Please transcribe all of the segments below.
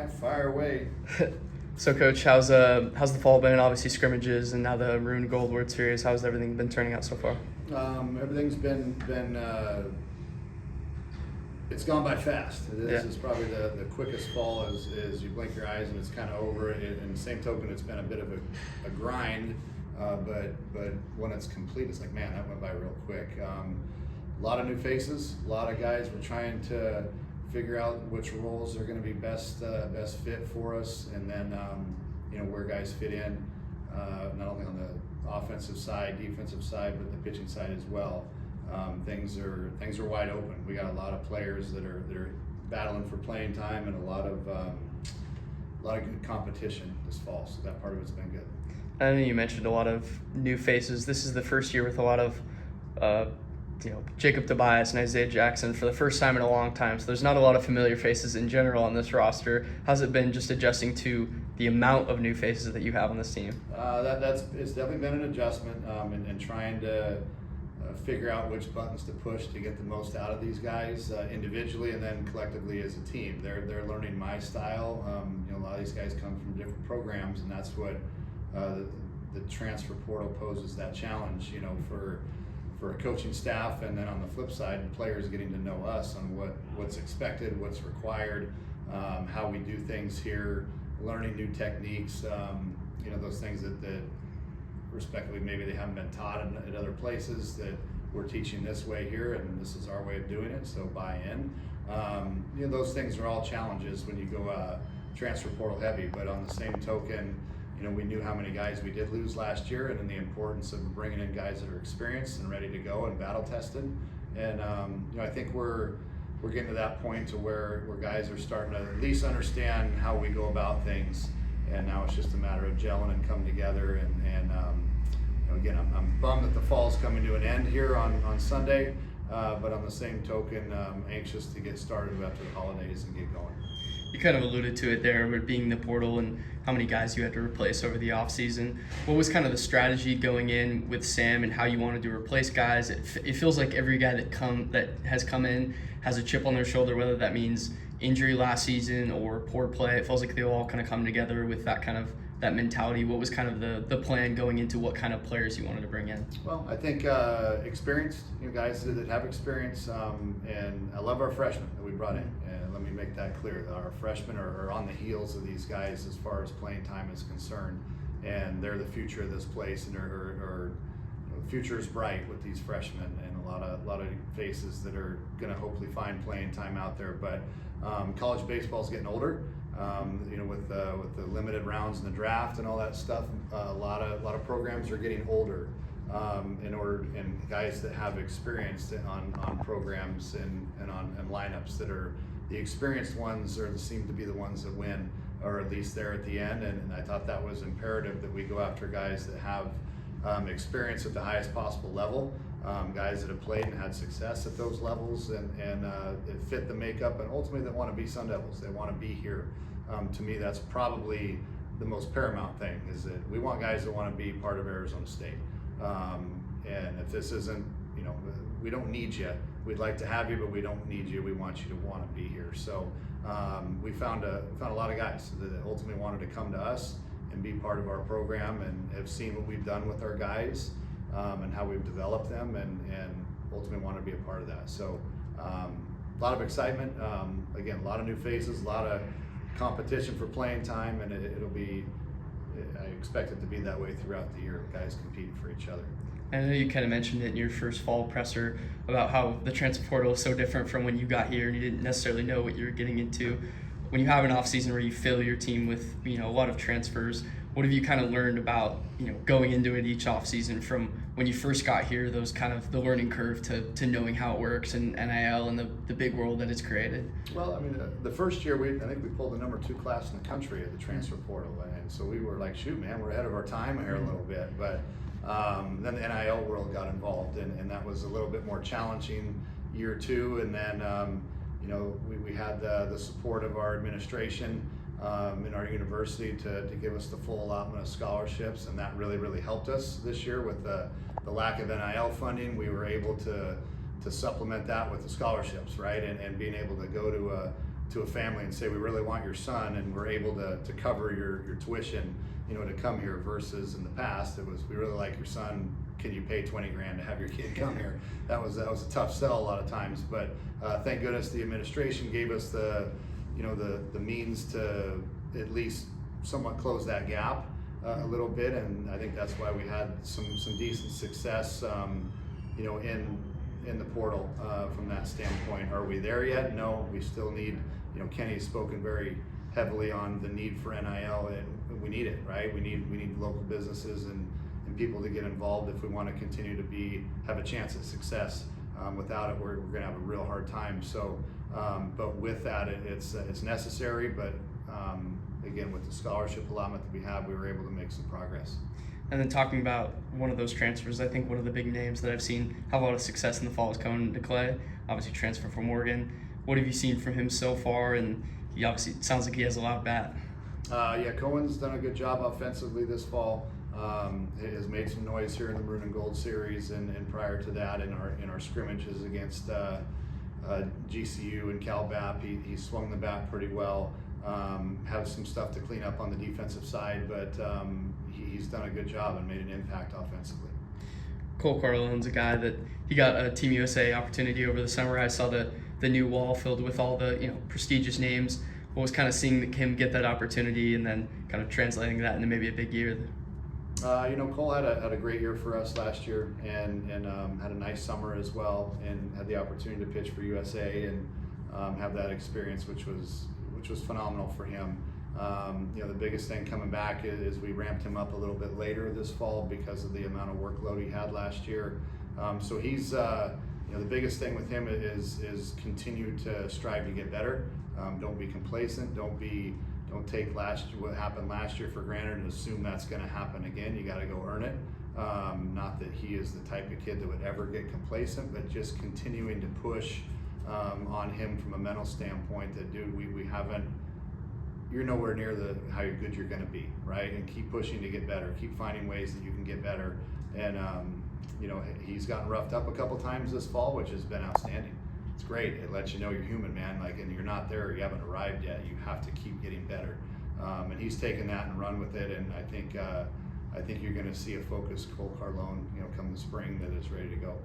back. Fire away. So, Coach, how's the fall been? Obviously, scrimmages and now the Maroon and Gold World Series. How's everything been turning out so far? Everything's been it's gone by fast. This is probably the quickest fall as you blink your eyes and it's kind of over. And same token, it's been a bit of a grind, but when it's complete, it's like, man, that went by real quick. A lot of new faces, a lot of guys. We're trying to figure out which roles are going to be best fit for us, and then where guys fit in, not only on the offensive side, defensive side, but the pitching side as well. Things are wide open. We got a lot of players that are battling for playing time, and a lot of good competition this fall. So that part of it's been good. I know you mentioned a lot of new faces. This is the first year with a lot of Jacob Tobias and Isaiah Jackson for the first time in a long time. So there's not a lot of familiar faces in general on this roster. How's it been just adjusting to the amount of new faces that you have on this team? It's definitely been an adjustment, and trying to figure out which buttons to push to get the most out of these guys individually and then collectively as a team. They're learning my style. A lot of these guys come from different programs, and that's what the transfer portal poses that challenge. For a coaching staff, and then on the flip side, players getting to know us on what's expected, what's required, how we do things here, learning new techniques, those things that respectively maybe they haven't been taught at other places that we're teaching this way here, and this is our way of doing it, so buy in. Those things are all challenges when you go transfer portal heavy, but on the same token, we knew how many guys we did lose last year, and then the importance of bringing in guys that are experienced and ready to go and battle tested. And I think we're getting to that point to where guys are starting to at least understand how we go about things. And now it's just a matter of gelling and coming together. And again, I'm bummed that the fall's coming to an end here on Sunday, but on the same token, anxious to get started after the holidays and get going. You kind of alluded to it there with being the portal and how many guys you had to replace over the offseason. What was kind of the strategy going in with Sam and how you wanted to replace guys? It feels like every guy that has come in has a chip on their shoulder, whether that means injury last season or poor play. It feels like they all kind of come together with that mentality. What was kind of the plan going into what kind of players you wanted to bring in? Well, I think experienced guys that have experience, and I love our freshmen that we brought in. And let me make that clear: that our freshmen are on the heels of these guys as far as playing time is concerned, and they're the future of this place, and the future is bright with these freshmen and a lot of faces that are going to hopefully find playing time out there. But college baseball is getting older. With the limited rounds in the draft and all that stuff, a lot of programs are getting older. And guys that have experience on programs and on lineups that are the experienced ones seem to be the ones that win, or at least they're at the end. And I thought that was imperative that we go after guys that have experience at the highest possible level, guys that have played and had success at those levels, and it fit the makeup, and ultimately they want to be Sun Devils. They want to be here. To me, that's probably the most paramount thing, is that we want guys that want to be part of Arizona State. And if this isn't, we don't need you. We'd like to have you, but we don't need you. We want you to want to be here. So we found a lot of guys that ultimately wanted to come to us and be part of our program, and have seen what we've done with our guys, and how we've developed them, and ultimately want to be a part of that. So a lot of excitement. Again, a lot of new faces, a lot of competition for playing time, and I expect it to be that way throughout the year, guys competing for each other. I know you kind of mentioned it in your first fall presser about how the transfer portal is so different from when you got here and you didn't necessarily know what you were getting into. When you have an off season where you fill your team with a lot of transfers, what have you kind of learned about going into it each off season from when you first got here, those kind of the learning curve to knowing how it works and NIL and the big world that it's created? Well, I mean, the first year I think we pulled the number 2 class in the country at the transfer portal, and so we were like, shoot, man, we're ahead of our time here a little bit. But then the NIL world got involved, and that was a little bit more challenging year 2, and then we had the support of our administration in our university to give us the full allotment of scholarships, and that really helped us this year with the lack of NIL funding. We were able to supplement that with the scholarships, right, and being able to go to a family and say, we really want your son, and we're able to cover your tuition, to come here, versus in the past it was, we really like your son, can you pay 20 grand to have your kid come here? That was a tough sell a lot of times, but thank goodness the administration gave us the means to at least somewhat close that gap a little bit, and I think that's why we had some decent success, in the portal from that standpoint. Are we there yet? No, we still need, Kenny's spoken very heavily on the need for NIL, and we need it, right? We need local businesses and people to get involved if we want to continue to have a chance at success. Without it, we're going to have a real hard time. So, but with that, it's necessary. But again, with the scholarship allotment that we have, we were able to make some progress. And then talking about one of those transfers, I think one of the big names that I've seen have a lot of success in the fall is Cohen DeClay, obviously transferred from Oregon. What have you seen from him so far? And he obviously, it sounds like he has a lot of bat. Yeah, Cohen's done a good job offensively this fall. He has made some noise here in the Maroon and Gold series, and prior to that in our scrimmages against GCU and Cal Bap, he swung the bat pretty well. Have some stuff to clean up on the defensive side, but he's done a good job and made an impact offensively. Cole Carlone's a guy that he got a Team USA opportunity over the summer. I saw the new wall filled with all the prestigious names. What was kind of seeing him get that opportunity and then kind of translating that into maybe a big year? Cole had a great year for us last year, and had a nice summer as well, and had the opportunity to pitch for USA and have that experience, which was phenomenal for him. The biggest thing coming back is we ramped him up a little bit later this fall because of the amount of workload he had last year. So he's the biggest thing with him is continue to strive to get better. Don't be complacent. Don't take what happened last year for granted and assume that's going to happen again. You got to go earn it. Not that he is the type of kid that would ever get complacent, but just continuing to push on him from a mental standpoint. That dude, we haven't. You're nowhere near how good you're going to be, right? And keep pushing to get better. Keep finding ways that you can get better. And he's gotten roughed up a couple times this fall, which has been outstanding. It's great. It lets you know you're human, man. And you're not there. You haven't arrived yet. You have to keep getting better. And he's taken that and run with it. And I think you're going to see a focused Cole Carlone, come the spring, that is ready to go.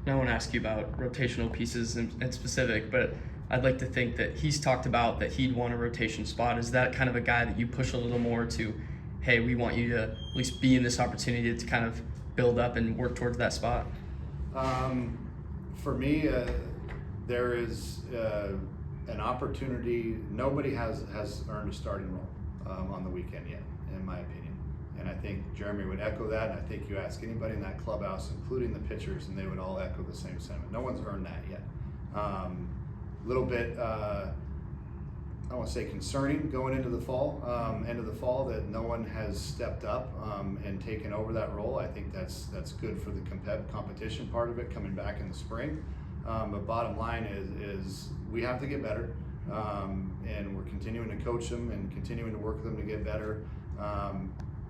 Now I want to ask you about rotational pieces in specific, but I'd like to think that he's talked about that he'd want a rotation spot. Is that kind of a guy that you push a little more to, hey, we want you to at least be in this opportunity to kind of build up and work towards that spot? For me, there is an opportunity. Nobody has earned a starting role on the weekend yet, in my opinion. And I think Jeremy would echo that, and I think you ask anybody in that clubhouse, including the pitchers, and they would all echo the same sentiment. No one's earned that yet. Little bit, I want to say concerning going into the fall, end of the fall, that no one has stepped up and taken over that role. I think that's good for the competition part of it coming back in the spring. But bottom line is we have to get better, and we're continuing to coach them and continuing to work with them to get better.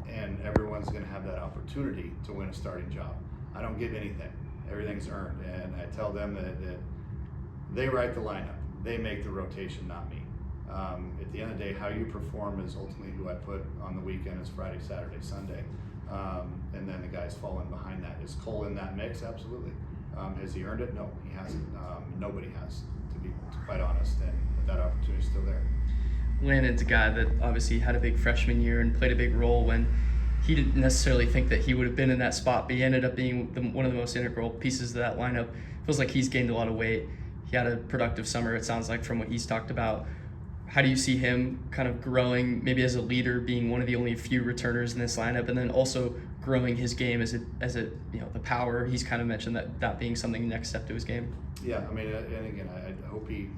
And everyone's going to have that opportunity to win a starting job. I don't give anything. Everything's earned, and I tell them that they write the lineup. They make the rotation, not me. At the end of the day, how you perform is ultimately who I put on the weekend is Friday, Saturday, Sunday. And then the guys fall in behind that. Is Cole in that mix? Absolutely. Has he earned it? No, he hasn't. Nobody has, to be quite honest, and that opportunity is still there. Landon's a guy that obviously had a big freshman year and played a big role when he didn't necessarily think that he would have been in that spot, but he ended up being one of the most integral pieces of that lineup. Feels like he's gained a lot of weight. He had a productive summer, it sounds like, from what he's talked about. How do you see him kind of growing, maybe as a leader, being one of the only few returners in this lineup, and then also growing his game as the power? He's kind of mentioned that being something next step to his game. Yeah, I mean, and again, I hope he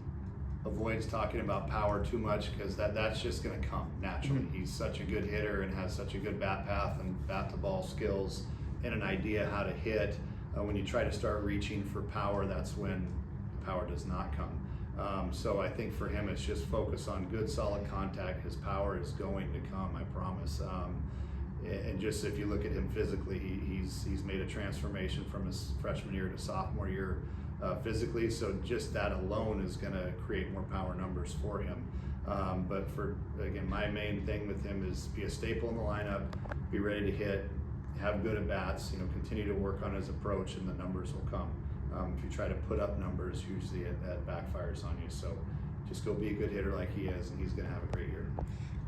avoids talking about power too much, because that's just going to come naturally. Mm-hmm. He's such a good hitter and has such a good bat path and bat to ball skills and an idea how to hit. When you try to start reaching for power, that's when power does not come. So I think for him, it's just focus on good, solid contact. His power is going to come, I promise. And just if you look at him physically, he's made a transformation from his freshman year to sophomore year. physically. So just that alone is going to create more power numbers for him. But again, my main thing with him is be a staple in the lineup, be ready to hit, have good at bats, continue to work on his approach, and the numbers will come. If you try to put up numbers, usually that backfires on you. So just go be a good hitter like he is, and he's going to have a great year.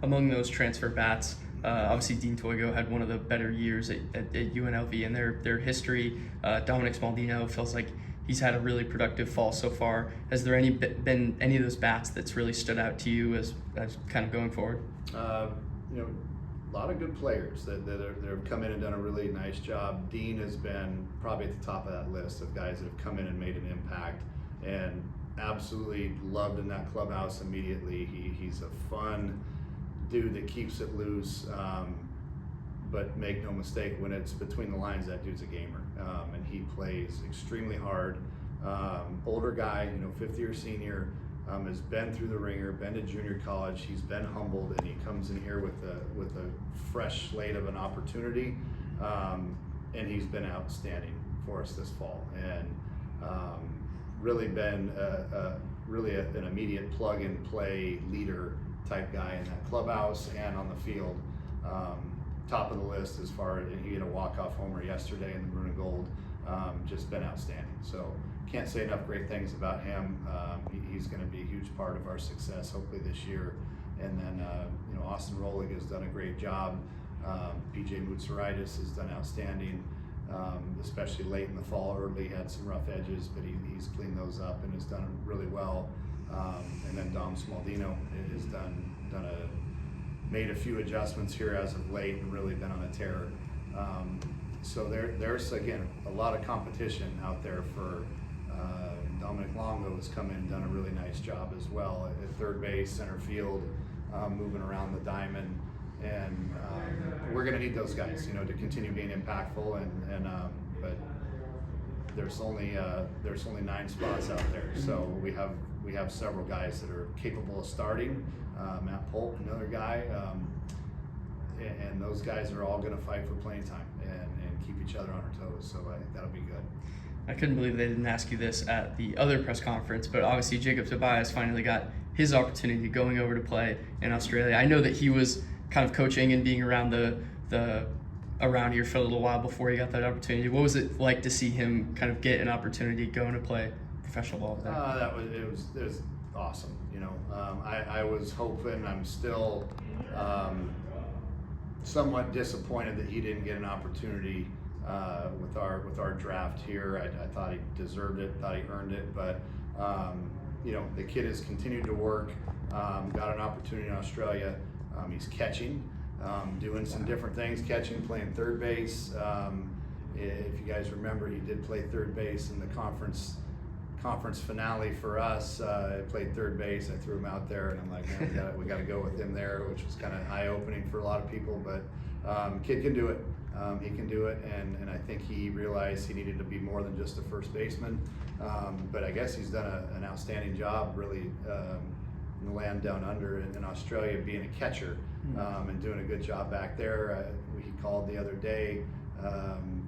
Among those transfer bats, obviously Dean Toigo had one of the better years at UNLV in their history. Dominic Smaldino feels like he's had a really productive fall so far. Has there been any of those bats that's really stood out to you as kind of going forward? A lot of good players that have come in and done a really nice job. Dean has been probably at the top of that list of guys that have come in and made an impact, and absolutely loved in that clubhouse immediately. He's a fun dude that keeps it loose, but make no mistake, when it's between the lines, that dude's a gamer, and he plays extremely hard. Older guy, fifth year senior, has been through the ringer, been to junior college. He's been humbled, and he comes in here with a fresh slate of an opportunity, and he's been outstanding for us this fall, and really been an immediate plug and play leader type guy in that clubhouse and on the field. Top of the list as far as, he had a walk-off homer yesterday in the maroon and gold. Just been outstanding. So can't say enough great things about him. He's going to be a huge part of our success hopefully this year. And then Austin Rolig has done a great job. PJ Moutsaritis has done outstanding, especially late in the fall. Early had some rough edges, but he's cleaned those up and has done really well. And then Dom Smaldino has made a few adjustments here as of late and really been on a tear. So there's again a lot of competition out there for. Dominic Longo has come in and done a really nice job as well at third base, center field, moving around the diamond, and we're going to need those guys, to continue being impactful. But there's only 9 spots out there, so we have several guys that are capable of starting. Matt Polk, another guy, and those guys are all going to fight for playing time and keep each other on our toes. So I think that'll be good. I couldn't believe they didn't ask you this at the other press conference, but obviously Jacob Tobias finally got his opportunity going over to play in Australia. I know that he was kind of coaching and being around around here for a little while before he got that opportunity. What was it like to see him kind of get an opportunity going to play professional ball there? It was awesome. I was hoping. I'm still somewhat disappointed that he didn't get an opportunity with our draft here. I thought he deserved it, thought he earned it, but the kid has continued to work, got an opportunity in Australia. He's catching, doing some different things, catching, playing third base. If you guys remember, he did play third base in the conference finale for us. I played third base. I threw him out there, and I'm like, man, we got to go with him there, which was kind of eye-opening for a lot of people. But kid can do it. He can do it, and I think he realized he needed to be more than just a first baseman. But I guess he's done an outstanding job, really, in the land down under in Australia, being a catcher, and doing a good job back there. He called the other day,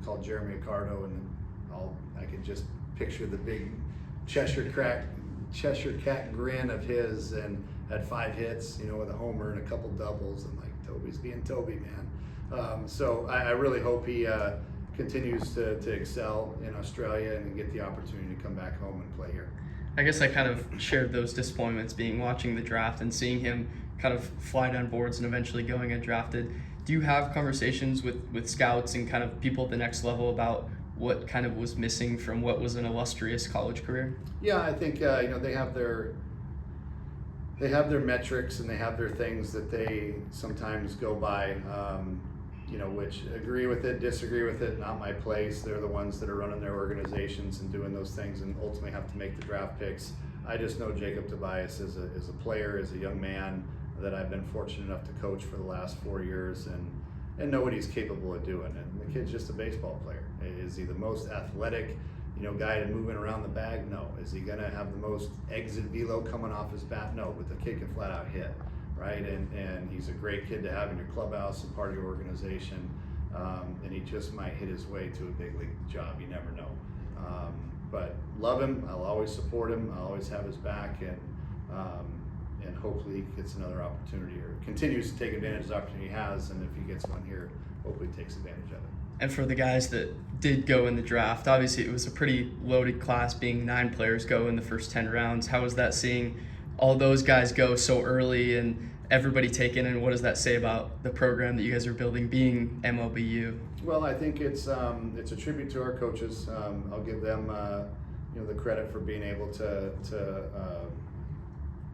called Jeremy Accardo, and I could just picture the big Cheshire Cat grin of his, and had 5 hits, with a homer and a couple doubles. I'm like, Toby's being Toby, man. So I really hope he continues to excel in Australia and get the opportunity to come back home and play here. I guess I kind of shared those disappointments watching the draft and seeing him kind of fly down boards and eventually going undrafted. Do you have conversations with scouts and kind of people at the next level about what kind of was missing from what was an illustrious college career? Yeah, I think they have their metrics, and they have their things that they sometimes go by, which agree with it, disagree with it, not my place. They're the ones that are running their organizations and doing those things and ultimately have to make the draft picks. I just know Jacob Tobias is a player, as a young man that I've been fortunate enough to coach for the last 4 years, and know what he's capable of doing. And the kid's just a baseball player. Is he the most athletic, guy to moving around the bag? No. Is he gonna have the most exit velo coming off his bat? No, but the kid can flat out hit, right? And he's a great kid to have in your clubhouse and part of your organization. And he just might hit his way to a big league job. You never know. but love him. I'll always support him. I'll always have his back, and hopefully he gets another opportunity or continues to take advantage of the opportunity he has. And if he gets one here, hopefully he takes advantage of it. And for the guys that did go in the draft, obviously it was a pretty loaded class, being 9 players go in the first 10 rounds. How was that seeing all those guys go so early and everybody taken, and what does that say about the program that you guys are building, being MLBU? Well, I think it's a tribute to our coaches. I'll give them the credit for being able to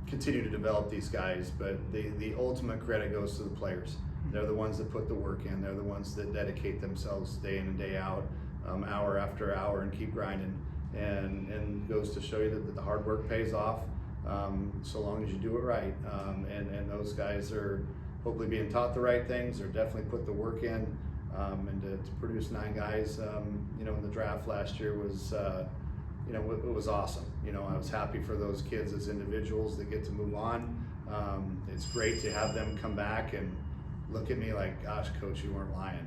continue to develop these guys, but the ultimate credit goes to the players. They're the ones that put the work in. They're the ones that dedicate themselves day in and day out, hour after hour, and keep grinding. And goes to show you that the hard work pays off, so long as you do it right. And those guys are hopefully being taught the right things. They're definitely put the work in. And to produce 9 guys, in the draft last year was, it was awesome. I was happy for those kids as individuals that get to move on. It's great to have them come back and look at me like, gosh, coach, you weren't lying.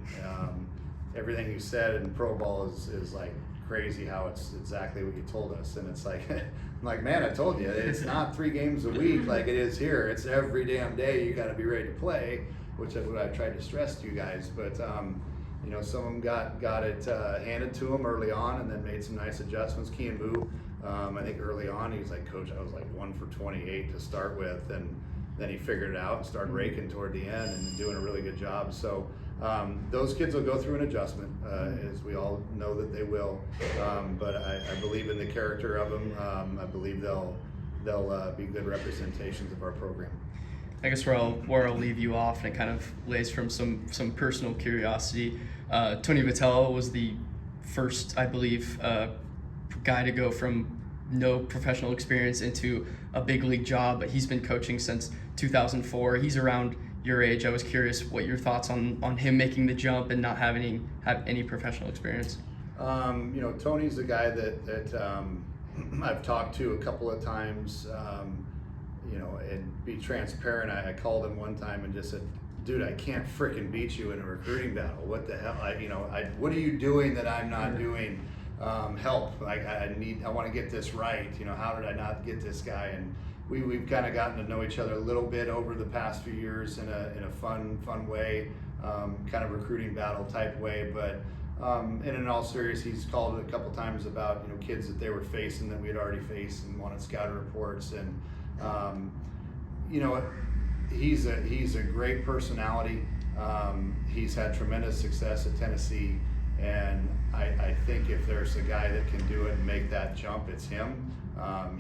Everything you said in pro ball is like crazy how it's exactly what you told us. And it's like, I'm like, man, I told you, it's not 3 games a week like it is here. It's every damn day you got to be ready to play, which is what I tried to stress to you guys. But some of them got it handed to them early on, and then made some nice adjustments. Kean Boo, I think early on, he's like, coach, I was like 1 for 28 to start with, and then he figured it out and started raking toward the end and doing a really good job. So those kids will go through an adjustment, as we all know that they will. But I believe in the character of them. I believe they'll be good representations of our program. I guess where I'll leave you off, and it kind of lays from some personal curiosity. Tony Vitello was the first, I believe, guy to go from no professional experience into a big league job, but he's been coaching since 2004. He's around your age. I was curious what your thoughts on him making the jump and not have any professional experience. Tony's a guy that I've talked to a couple of times. And be transparent. I called him one time and just said, dude, I can't freaking beat you in a recruiting battle. What the hell? What are you doing that I'm not doing? Help. I want to get this right. How did I not get this guy? And we've kind of gotten to know each other a little bit over the past few years in a fun way, kind of recruiting battle type way. But and in all seriousness, he's called a couple times about kids that they were facing that we had already faced and wanted scouting reports. And he's a great personality. He's had tremendous success at Tennessee, and I think if there's a guy that can do it and make that jump, it's him.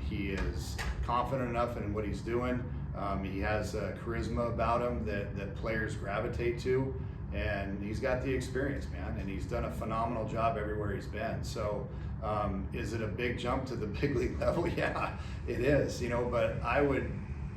He is confident enough in what he's doing. He has a charisma about him that players gravitate to, and he's got the experience, man, and he's done a phenomenal job everywhere he's been. So is it a big jump to the big league level? Yeah, it is, but I would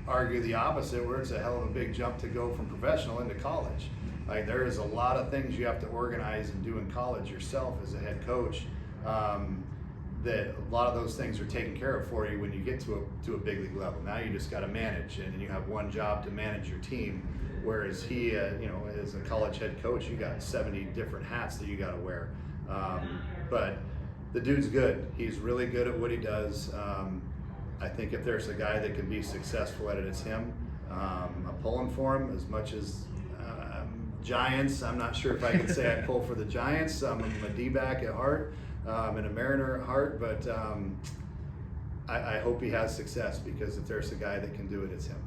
argue the opposite, where it's a hell of a big jump to go from professional into college. Like, there is a lot of things you have to organize and do in college yourself as a head coach, that a lot of those things are taken care of for you when you get to a big league level. Now you just got to manage, and you have one job to manage your team. Whereas he, as a college head coach, you got 70 different hats that you got to wear. But the dude's good. He's really good at what he does. I think if there's a guy that can be successful at it, it's him. I'm pulling for him as much as Giants. I'm not sure if I can say I pull for the Giants. I'm a D-back at heart and a Mariner at heart, but I hope he has success, because if there's a guy that can do it, it's him.